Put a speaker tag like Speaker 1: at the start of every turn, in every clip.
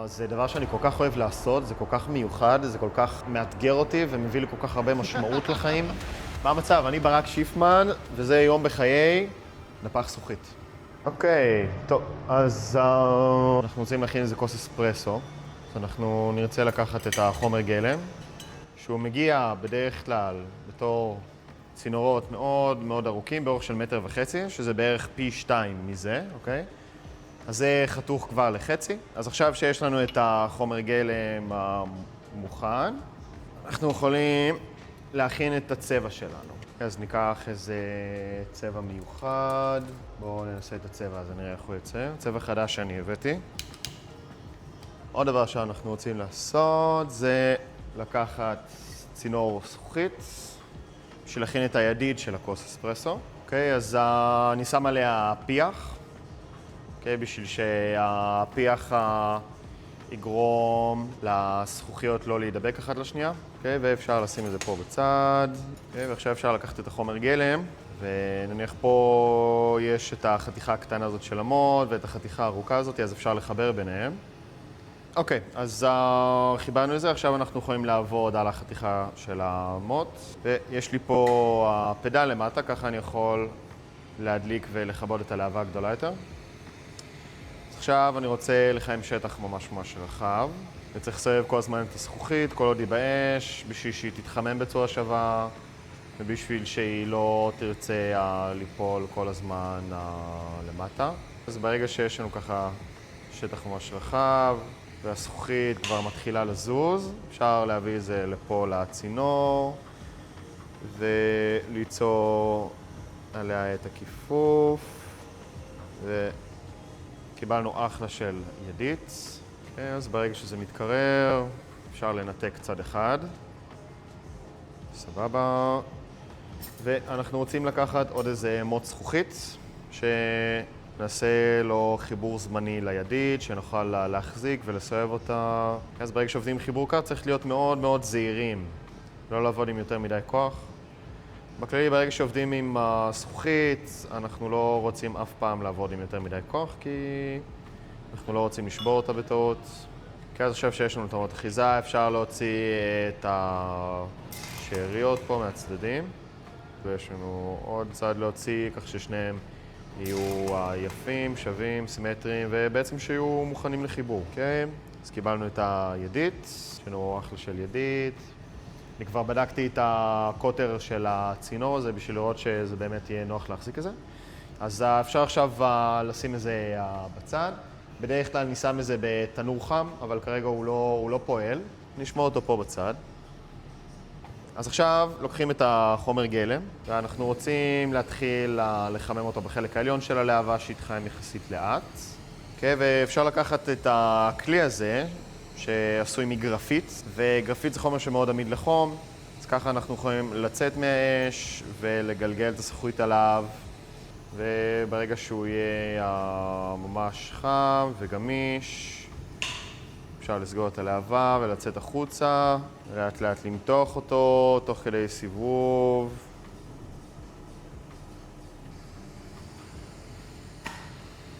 Speaker 1: זה דבר שאני כל כך אוהב לעשות, זה כל כך מיוחד, זה כל כך מאתגר אותי ומביא לי כל כך הרבה משמעות לחיים. מה המצב? אני ברק שיפמן, וזה יום בחיי נפח זכוכית. אוקיי, טוב, אז אנחנו רוצים להכין איזה כוס אספרסו. אז אנחנו נרצה לקחת את החומר גלם, שהוא מגיע בדרך כלל בתור צינורות מאוד מאוד ארוכים, באורך של 1.5 מטר, שזה בערך פי 2 מזה, אוקיי? אז זה חתוך כבר לחצי. אז עכשיו שיש לנו את החומר גלם המוכן, אנחנו יכולים להכין את הצבע שלנו. אז ניקח איזה צבע מיוחד. בואו ננסה את הצבע הזה, נראה איך הוא יוצא. צבע חדש שאני הבאתי. עוד דבר שאנחנו רוצים לעשות זה לקחת צינור זכוכית בשביל להכין את הידית של הכוס אספרסו. אוקיי, אז אני שם עליה פיח. אוקיי, בשביל שהפיח יגרום לזכוכיות לא להידבק אחת לשנייה. אוקיי, ואפשר לשים את זה פה בצד. אוקיי, ועכשיו אפשר לקחת את החומר גלם, ונניח פה יש את החתיכה הקטנה הזאת של המוט ואת החתיכה הארוכה הזאת, אז אפשר לחבר ביניהם. אוקיי, אז חיברנו את זה, עכשיו אנחנו יכולים לעבוד על החתיכה של המוט. ויש לי פה הפדל למטה, ככה אני יכול להדליק ולכבות את הלהבה הגדולה יותר. עכשיו אני רוצה לחיים שטח ממש רחב, וצריך לסובב כל הזמן את הזכוכית, כל עוד היא באש, בשביל שהיא תתחמם בצורה שווה, ובשביל שהיא לא תרצה ליפול כל הזמן למטה. אז ברגע שיש לנו ככה שטח ממש רחב, והזכוכית כבר מתחילה לזוז, אפשר להביא את זה לפה לצינור, וליצור עליה את הכיפוף, קיבלנו אחלה של ידית. אז ברגע שזה מתקרר, אפשר לנתק צד אחד. סבבה. ואנחנו רוצים לקחת עוד איזה מוט זכוכית, שנעשה לו חיבור זמני לידית, שנוכל להחזיק ולסובב אותה. אז ברגע שעובדים עם חיבור קר, צריך להיות מאוד זהירים. לא לעבוד עם יותר מדי כוח. בכללי, ברגע שעובדים עם הזכוכית, אנחנו לא רוצים אף פעם לעבוד עם יותר מדי כוח, כי אנחנו לא רוצים לשבור אותה בטעות. כי אז עכשיו שיש לנו את המוט אחיזה, אפשר להוציא את השאריות פה מהצדדים. ויש לנו עוד צד להוציא, כך ששניהם יהיו יפים, שווים, סימטריים, ובעצם שיהיו מוכנים לחיבור. אוקיי? אז קיבלנו את הידית, יש לנו אחלה של ידית. אני כבר בדקתי את הקוטר של הצינור הזה בשביל לראות שזה באמת יהיה נוח להחזיק את זה. אז אפשר עכשיו לשים את זה בצד. בדרך כלל אני שם את זה בתנור חם, אבל כרגע הוא לא פועל. נשמור אותו פה בצד. אז עכשיו לוקחים את החומר גלם, ואנחנו רוצים להתחיל לחמם אותו בחלק העליון של הלהבה שיתחמם יחסית לאט. אוקיי, ואפשר לקחת את הכלי הזה, שעשוי מגרפית, וגרפית זה חומר שמאוד עמיד לחום, אז ככה אנחנו יכולים לצאת מהאש ולגלגל את הזכוכית עליו, וברגע שהוא יהיה ממש חם וגמיש, אפשר לסגור את הלהבה ולצאת החוצה, לאט לאט למתוח אותו, תוך כדי סיבוב.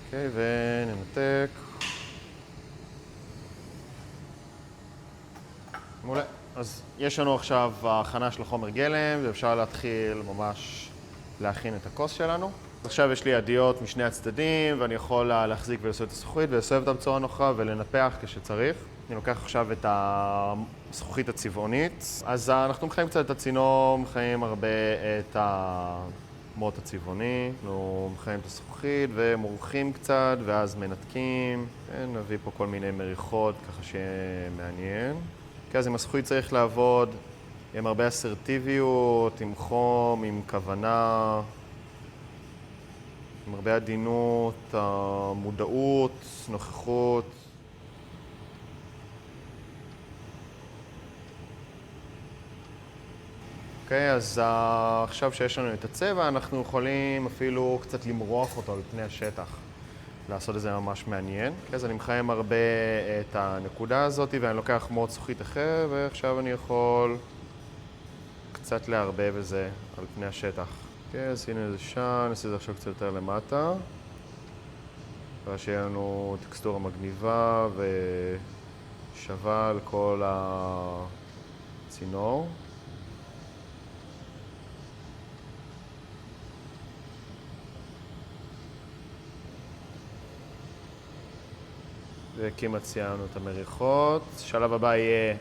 Speaker 1: אוקיי, וננתק. מעולה. אז יש לנו עכשיו הכנה של החומר גלם, ואפשר להתחיל ממש להכין את הכוס שלנו. עכשיו יש לי ידיות משני הצדדים, ואני יכול להחזיק ולעשות את הזכוכית ולסובב אותה בצורה נוחה ולנפח כשצריך. אני לוקח עכשיו את הזכוכית הצבעונית. אז אנחנו מחיים קצת את הצינור, מחיים הרבה את המוט הצבעוני. אנחנו מחיים את הזכוכית ומורחים קצת, ואז מנתקים. נביא פה כל מיני מריחות, ככה שיהיה מעניין. אז עם הזכוכית צריך לעבוד עם הרבה אסרטיביות, עם חום, עם כוונה, עם הרבה עדינות, מודעות, נוכחות. אוקיי, אז עכשיו שיש לנו את הצבע, אנחנו יכולים אפילו קצת למרוח אותו על פני השטח. לעשות את זה ממש מעניין. אז אני מחיים הרבה את הנקודה הזאת, ואני לוקח מוט זכוכית אחר, ועכשיו אני יכול קצת לערבב את זה על פני השטח. אוקיי, אז הנה זה שם, נעשה את זה עכשיו קצת יותר למטה. ושיהיה לנו טקסטורה מגניבה ושווה על כל הצינור. וכמעט סיימנו את המריחות. השלב הבא יהיה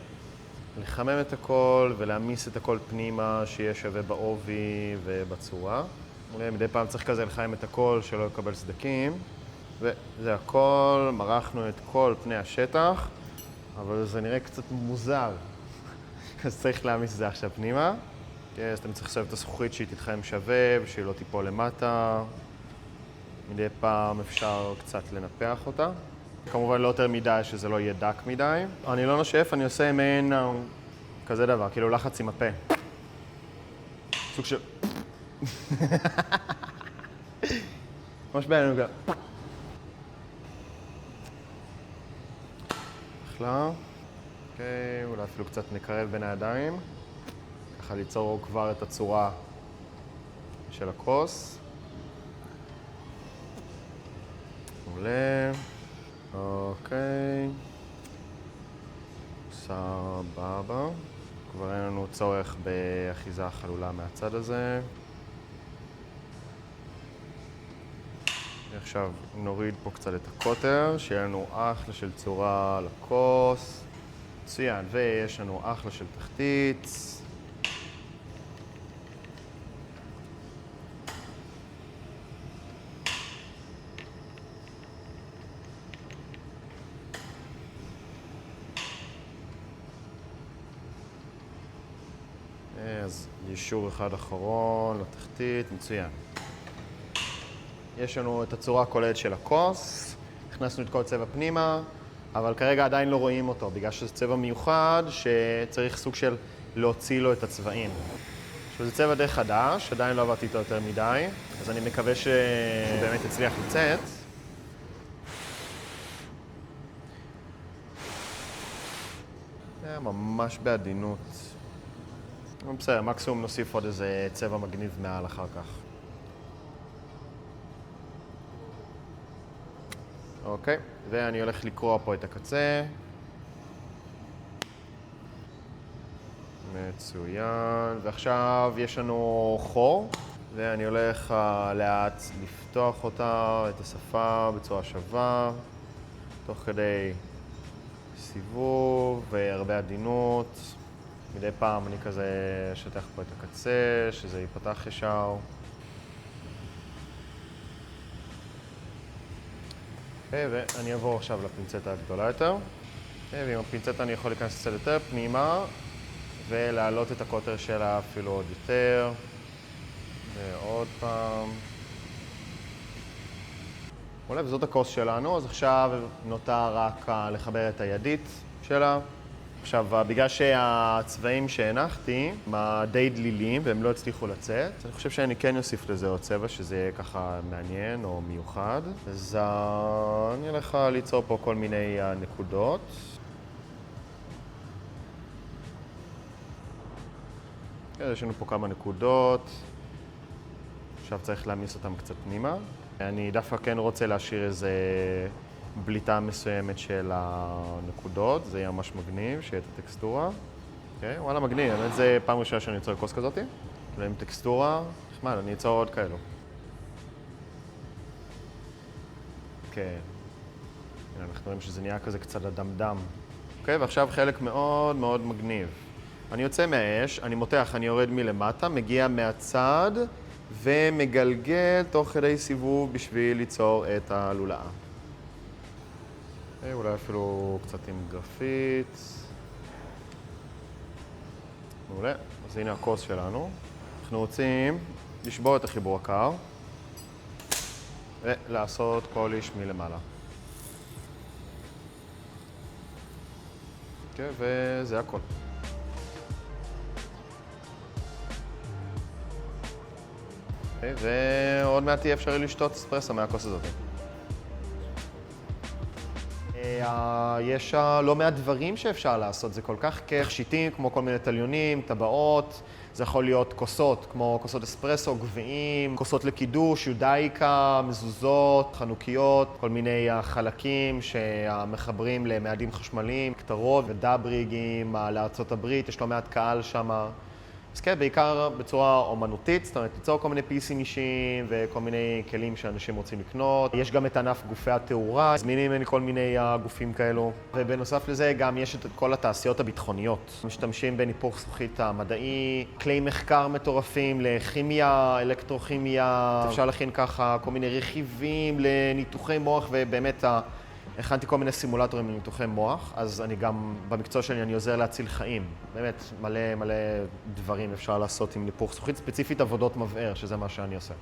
Speaker 1: לחמם את הכל ולהמיס את הכל פנימה, שיהיה שווה בעובי ובצורה. מדי פעם צריך כזה לחמם את הכל, שלא יקבל סדקים. וזה הכל, מרחנו את כל פני השטח, אבל זה נראה קצת מוזר. אז צריך להמיס את זה עכשיו פנימה. אז אתם צריכים לסובב את הזכוכית שהיא תתחמם שווה ושהיא לא תיפול למטה. מדי פעם אפשר קצת לנפח אותה. כמובן לא יותר מדי, שזה לא יהיה דק מדי. אני לא נושף, אני עושה מעין כזה דבר, כאילו לחץ עם הפה. סוג של... ממש בעינינו גם. אחלה. אוקיי, אולי אפילו קצת נקרב בין הידיים. ככה ליצור כבר את הצורה של הכוס. מעולה. אוקיי. סבבה. כבר אין לנו צורך באחיזה חלולה מהצד הזה. עכשיו נוריד פה קצת את הקוטר, שיהיה לנו אחלה של צורה לכוס. מצוין, ויש לנו אחלה של תחתית. אז יישור אחד אחרון לתחתית, מצוין. יש לנו את הצורה הכוללת של הכוס, הכנסנו את כל צבע פנימה, אבל כרגע עדיין לא רואים אותו, בגלל שזה צבע מיוחד שצריך סוג של להוציא לו את הצבעים. עכשיו זה צבע די חדש, עדיין לא עבדתי איתו יותר מדי, אז אני מקווה שהוא באמת יצליח לצאת. ממש בעדינות. בסדר, מקסימום נוסיף עוד איזה צבע מגניב מעל אחר כך. אוקיי, ואני הולך לקרוע פה את הקצה. מצוין. ועכשיו יש לנו חור, ואני הולך לאט לפתוח אותה, את השפה בצורה שווה, תוך כדי סיבוב והרבה עדינות. מדי פעם אני כזה אשטח פה את הקצה, שזה ייפתח ישר. ואני אעבור עכשיו לפינצטה הגדולה יותר. ועם הפינצטה אני יכול להיכנס קצת יותר פנימה ולהעלות את הקוטר שלה אפילו עוד יותר. ועוד פעם. מעולה, וזאת הכוס שלנו, אז עכשיו נותר רק לחבר את הידית שלה. עכשיו, בגלל שהצבעים שהנחתי הם די דלילים והם לא הצליחו לצאת, אני חושב שאני כן אוסיף לזה עוד צבע שזה יהיה ככה מעניין או מיוחד. אז אני הולך ליצור פה כל מיני נקודות. יש לנו פה כמה נקודות. עכשיו צריך להמיס אותם קצת פנימה. אני דווקא כן רוצה להשאיר איזה בליטה מסוימת של הנקודות, זה יהיה ממש מגניב, שיהיה את הטקסטורה. אוקיי, וואלה מגניב, באמת זה פעם ראשונה שאני יוצר כוס כזאת. עם טקסטורה, נחמד, אני אצור עוד כאלו. כן. הנה, אנחנו רואים שזה נהיה כזה קצת אדמדם. אוקיי, ועכשיו חלק מאוד מאוד מגניב. אני יוצא מהאש, אני מותח, אני יורד מלמטה, מגיע מהצד ומגלגל תוך כדי סיבוב בשביל ליצור את הלולאה. אולי אפילו קצת עם גרפית. מעולה. אז הנה הכוס שלנו. אנחנו רוצים לשבור את החיבור הקר ולעשות פוליש מלמעלה. אוקיי, וזה הכל. ועוד מעט יהיה אפשרי לשתות אספרסו מהכוס הזאת. ויש לא מעט דברים שאפשר לעשות, זה כל כך כיף. תכשיטים כמו כל מיני תליונים, טבעות, זה יכול להיות כוסות, כמו כוסות אספרסו, גביעים, כוסות לקידוש, יודאיקה, מזוזות, חנוכיות, כל מיני חלקים שמחברים למאדים חשמליים, קטרות ודבריגים לארצות הברית, יש לא מעט קהל שם. אז כן, בעיקר בצורה אומנותית, זאת אומרת, ליצור כל מיני פיסים אישיים וכל מיני כלים שאנשים רוצים לקנות. יש גם את ענף גופי התאורה, זמינים ממני כל מיני גופים כאלו. ובנוסף לזה גם יש את כל התעשיות הביטחוניות. משתמשים בניפוך זכוכית המדעי, כלי מחקר מטורפים לכימיה, אלקטרוכימיה. אפשר להכין ככה כל מיני רכיבים לניתוחי מוח, ובאמת הכנתי כל מיני סימולטורים לניתוחי מוח, אז אני גם, במקצוע שלי אני עוזר להציל חיים. באמת, מלא דברים אפשר לעשות עם ניפוך זכוכית, ספציפית עבודות מבער, שזה מה שאני עושה.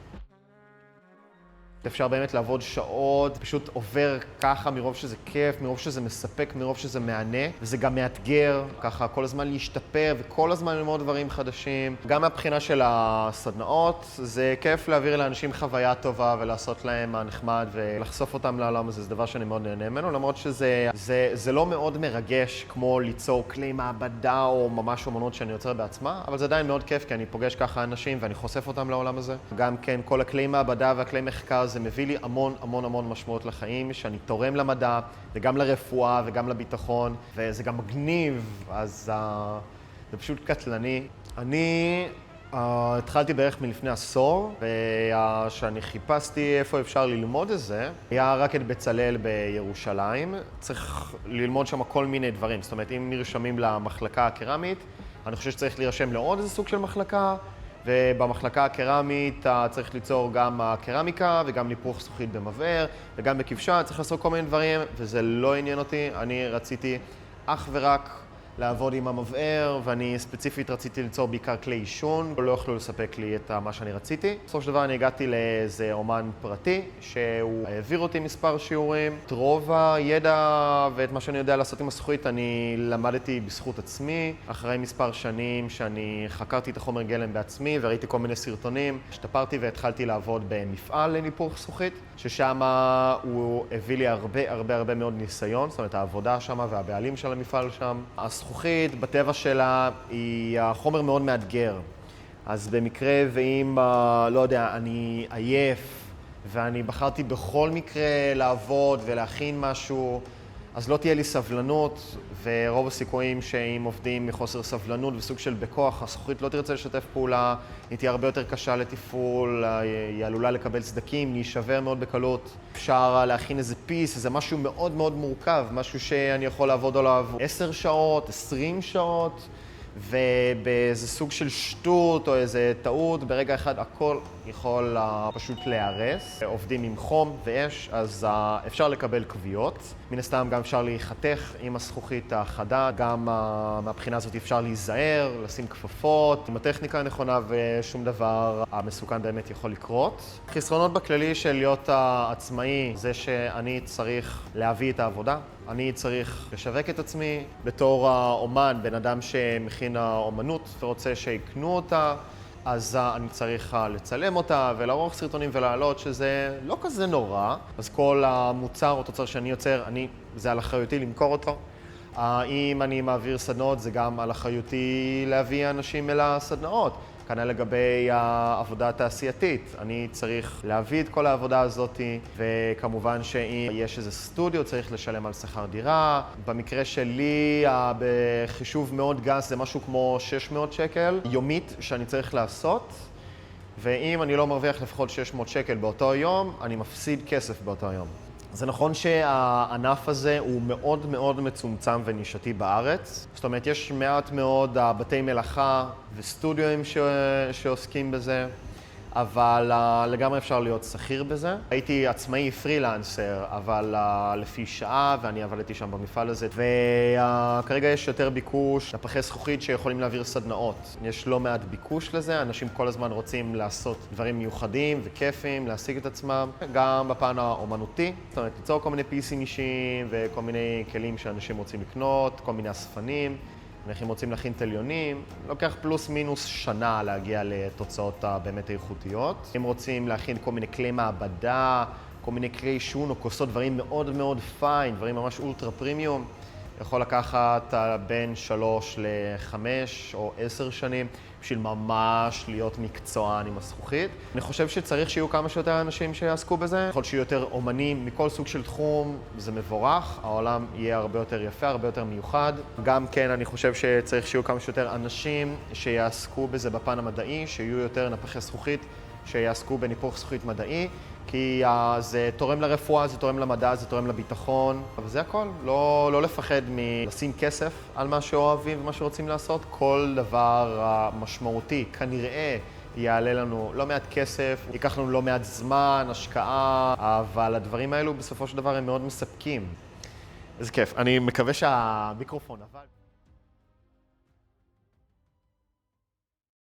Speaker 1: אפשר באמת לעבוד שעות, פשוט עובר ככה מרוב שזה כיף, מרוב שזה מספק, מרוב שזה מענה, וזה גם מאתגר, ככה כל הזמן להשתפר וכל הזמן ללמוד דברים חדשים. גם מהבחינה של הסדנאות, זה כיף להעביר לאנשים חוויה טובה ולעשות להם הנחמד ולחשוף אותם לעולם הזה, זה דבר שאני מאוד נהנה ממנו, למרות שזה לא מאוד מרגש כמו ליצור כלי מעבדה או ממש אומנות שאני יוצר בעצמה, אבל זה עדיין מאוד כיף כי אני פוגש ככה אנשים ואני חושף אותם לעולם הזה. גם כן, כל הכלי מעבדה והכלי מחקר זה מביא לי המון משמעות לחיים, שאני תורם למדע, וגם לרפואה, וגם לביטחון, וזה גם מגניב, אז זה פשוט קטלני. אני התחלתי בערך מלפני עשור, וכשאני חיפשתי איפה אפשר ללמוד את זה, היה רק את בצלאל בירושלים. צריך ללמוד שם כל מיני דברים, זאת אומרת, אם נרשמים למחלקה הקרמית, אני חושב שצריך להירשם לעוד איזה סוג של מחלקה, ובמחלקה הקרמית צריך ליצור גם קרמיקה וגם ניפוך זכוכית במבער וגם בכבשה, צריך לעשות כל מיני דברים וזה לא עניין אותי. אני רציתי אך ורק לעבוד עם המבער ואני ספציפית רציתי ליצור בעיקר כלי עישון, לא יכלו לספק לי את מה שאני רציתי. בסוף של דבר אני הגעתי לאיזה אומן פרטי שהוא העביר אותי מספר שיעורים. את רוב הידע ואת מה שאני יודע לעשות עם הזכוכית אני למדתי בזכות עצמי. אחרי מספר שנים שאני חקרתי את החומר גלם בעצמי וראיתי כל מיני סרטונים, השתפרתי והתחלתי לעבוד במפעל לניפוך זכוכית, ששם הוא הביא לי הרבה מאוד ניסיון, זאת אומרת העבודה שם והבעלים של המפעל שם. הזכוכית בטבע שלה היא חומר מאוד מאתגר. אז במקרה ואם, לא יודע, אני עייף ואני בחרתי בכל מקרה לעבוד ולהכין משהו, אז לא תהיה לי סבלנות, ורוב הסיכויים שאם עובדים מחוסר סבלנות וסוג של בכוח, הזכוכית לא תרצה לשתף פעולה, היא תהיה הרבה יותר קשה לתפעול, היא עלולה לקבל סדקים, להישבר מאוד בקלות. אפשר להכין איזה פיס, איזה משהו מאוד מורכב, משהו שאני יכול לעבוד עליו 10 שעות, 20 שעות, ובאיזה סוג של שטות או איזה טעות, ברגע אחד הכל יכול פשוט להיהרס. עובדים עם חום ואש, אז אפשר לקבל כוויות. מן הסתם גם אפשר להיחתך עם הזכוכית החדה, גם מהבחינה הזאת אפשר להיזהר, לשים כפפות, עם הטכניקה הנכונה ושום דבר המסוכן באמת יכול לקרות. חסרונות בכללי של להיות עצמאי זה שאני צריך להביא את העבודה. אני צריך לשווק את עצמי בתור האומן, בן אדם שמכין האומנות ורוצה שיקנו אותה, אז אני צריך לצלם אותה ולערוך סרטונים ולהעלות, שזה לא כזה נורא. אז כל המוצר או תוצר שאני יוצר, זה על אחריותי למכור אותו. אם אני מעביר סדנאות, זה גם על אחריותי להביא אנשים אל הסדנאות. כנראה לגבי העבודה התעשייתית, אני צריך להביא את כל העבודה הזאת, וכמובן שאם יש איזה סטודיו צריך לשלם על שכר דירה. במקרה שלי, בחישוב מאוד גס זה משהו כמו 600 שקל יומית שאני צריך לעשות, ואם אני לא מרוויח לפחות 600 שקל באותו יום, אני מפסיד כסף באותו יום. זה נכון שהענף הזה הוא מאוד מצומצם ונישתי בארץ. זאת אומרת, יש מעט מאוד בתי מלאכה וסטודיואים שעוסקים בזה, אבל לגמרי אפשר להיות שכיר בזה. הייתי עצמאי פרילנסר, אבל לפי שעה, ואני עבדתי שם במפעל הזה. וכרגע יש יותר ביקוש לפחי זכוכית שיכולים להעביר סדנאות. יש לא מעט ביקוש לזה, אנשים כל הזמן רוצים לעשות דברים מיוחדים וכיפים, להשיג את עצמם. גם בפן האומנותי, זאת אומרת, ליצור כל מיני פיסים אישיים וכל מיני כלים שאנשים רוצים לקנות, כל מיני אספנים. ואיך הם רוצים להכין תליונים, לוקח פלוס מינוס שנה להגיע לתוצאות באמת איכותיות. הם רוצים להכין כל מיני כלי מעבדה, כל מיני כלי עישון או כוסות, דברים מאוד מאוד פיין, דברים ממש אולטרה פרימיום. יכול לקחת בין 3 ל-5 או 10 שנים בשביל ממש להיות מקצוען עם הזכוכית. אני חושב שצריך שיהיו כמה שיותר אנשים שיעסקו בזה. יכול שיהיו יותר אומנים מכל סוג של תחום, זה מבורך. העולם יהיה הרבה יותר יפה, הרבה יותר מיוחד. גם כן, אני חושב שצריך שיהיו כמה שיותר אנשים שיעסקו בזה בפן המדעי, שיהיו יותר נפחי זכוכית שיעסקו בניפוח זכוכית מדעי, כי זה תורם לרפואה, זה תורם למדע, זה תורם לביטחון, אבל זה הכל. לא לפחד מלשים כסף על מה שאוהבים ומה שרוצים לעשות. כל דבר משמעותי כנראה יעלה לנו לא מעט כסף, ייקח לנו לא מעט זמן, השקעה, אבל הדברים האלו בסופו של דבר הם מאוד מספקים. איזה כיף. אני מקווה שהמיקרופון עבד.